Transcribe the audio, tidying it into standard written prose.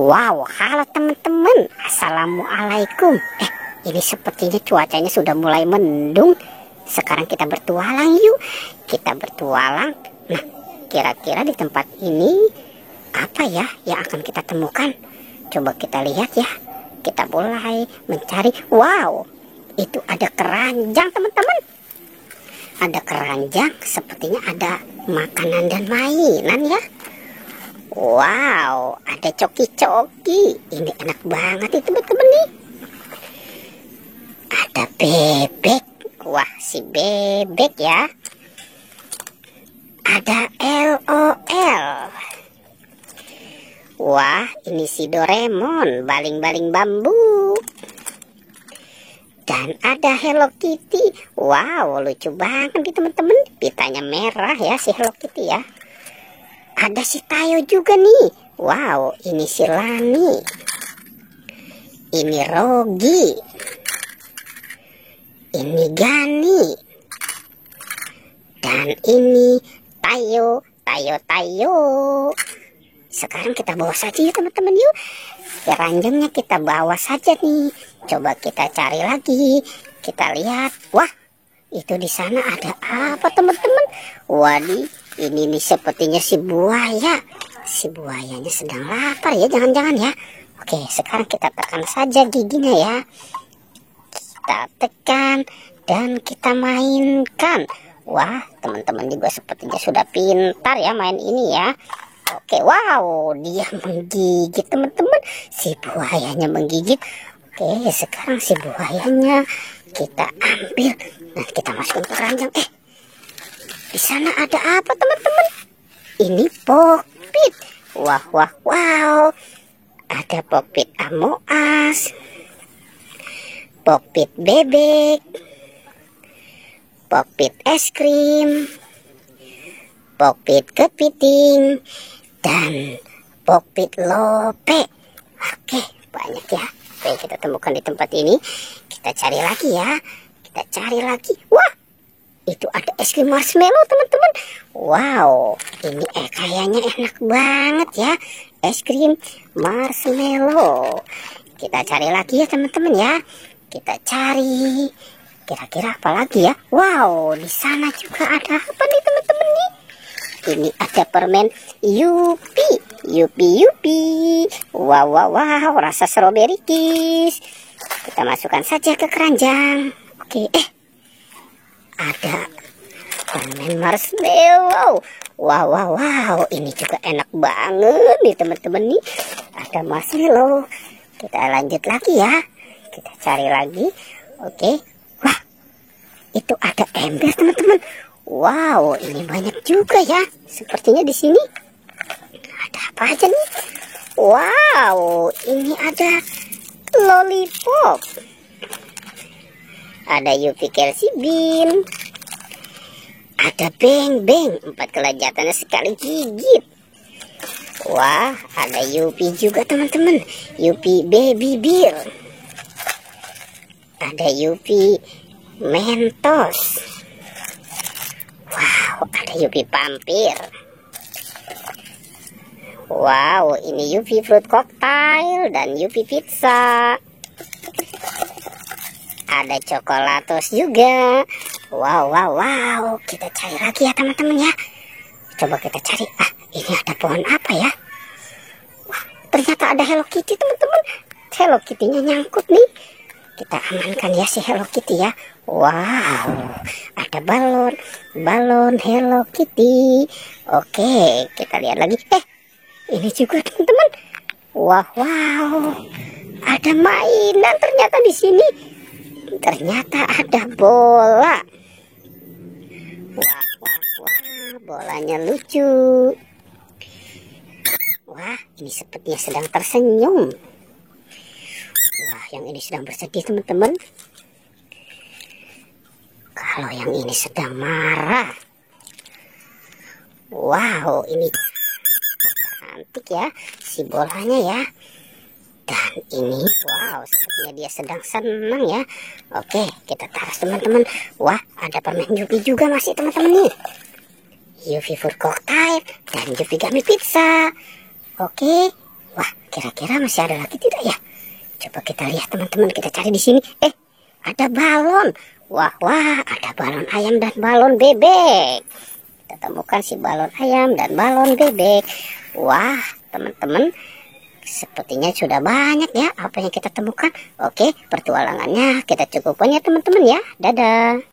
Wow, halo teman-teman. Assalamualaikum. Ini sepertinya cuacanya sudah mulai mendung. Sekarang kita bertualang yuk. Kita bertualang. Nah, kira-kira di tempat ini apa ya yang akan kita temukan? Coba kita lihat ya. Kita mulai mencari. Wow, itu ada keranjang teman-teman. Ada keranjang, sepertinya ada makanan dan mainan ya. Wow, ada coki-coki. Ini enak banget itu teman-teman nih. Ada bebek. Wah, si bebek ya. Ada LOL. Wah, ini si Doraemon, baling-baling bambu. Dan ada Hello Kitty. Wow, lucu banget nih teman-teman. Pitanya merah ya si Hello Kitty ya. Ada si Tayo juga nih. Wow, ini si Lani. Ini Rogi. Ini Gani. Dan ini Tayo. Sekarang kita bawa saja ya teman-teman yuk. Keranjangnya kita bawa saja nih. Coba kita cari lagi. Kita lihat. Wah, itu di sana ada apa teman-teman? Waduh, ini nih sepertinya si buaya. Si buayanya sedang lapar ya, jangan-jangan ya. Oke, sekarang kita tekan saja giginya ya. Kita tekan dan kita mainkan. Wah, teman-teman juga sepertinya sudah pintar ya main ini ya. Oke, wow, dia menggigit teman-teman. Si buayanya menggigit. Oke, sekarang si buayanya kita ambil dan kita masukkan ke keranjang. Di sana ada apa teman-teman? Ini Pokpit. Wow. Ada Pokpit Amoas, Pokpit bebek, Pokpit es krim, Pokpit kepiting, dan Pokpit lope. Oke, banyak ya. Oke, kita temukan di tempat ini. Kita cari lagi ya. Kita cari lagi. Wah, itu ada es krim marshmallow teman-teman. Wow, ini kayaknya enak banget ya. Es krim marshmallow. Kita cari lagi ya teman-teman ya. Kita cari. Kira-kira apa lagi ya? Wow, di sana juga ada apa nih teman-teman nih? Ini ada permen Yupi. Wow, rasa strawberry kiss. Kita masukkan saja ke keranjang. Oke, ada permen marshmallow. Wow, ini juga enak banget nih teman-teman nih. Ada marshmallow. Kita lanjut lagi ya. Kita cari lagi. Oke. Wah, itu ada ember teman-teman. Wow, ini banyak juga ya. Sepertinya di sini ada apa aja nih? Wow, ini ada lollipop. Ada Yupi Kelsey Bean. Ada Beng, 4 kelajatannya sekali gigit. Wah, ada Yupi juga teman-teman. Yupi Baby Bear. Ada Yupi Mentos. Wow, ada Yupi Pampir. Wow, ini Yupi Fruit Cocktail dan Yupi Pizza. Ada Coklatos juga. Wow. Kita cari lagi ya teman-teman ya. Coba kita cari. Ini ada pohon apa ya? Wah, ternyata ada Hello Kitty teman-teman. Hello Kitty-nya nyangkut nih. Kita amankan ya si Hello Kitty ya. Wow, ada balon Hello Kitty. Oke, kita lihat lagi. Ini juga teman-teman. Wow, ada mainan ternyata di sini. Ternyata ada bola. Wah, bolanya lucu. Wah, ini sepertinya sedang tersenyum. Wah, yang ini sedang bersedih teman-teman. Kalau yang ini sedang marah. Wow, ini cantik ya si bolanya ya. Dan ini, wow, sepertinya dia sedang senang ya. Oke, kita taruh teman-teman. Wah, ada permen Yupi juga masih teman-teman nih. Yupi Fruit Cocktail dan Yupi Gummy Pizza. Oke, Wah, kira-kira masih ada lagi tidak ya? Coba kita lihat teman-teman, kita cari di sini. Ada balon. Wah, ada balon ayam dan balon bebek. Kita temukan si balon ayam dan balon bebek. Wah, teman-teman, sepertinya sudah banyak ya apa yang kita temukan. Oke, pertualangannya kita cukupkan ya teman-teman ya. Dadah.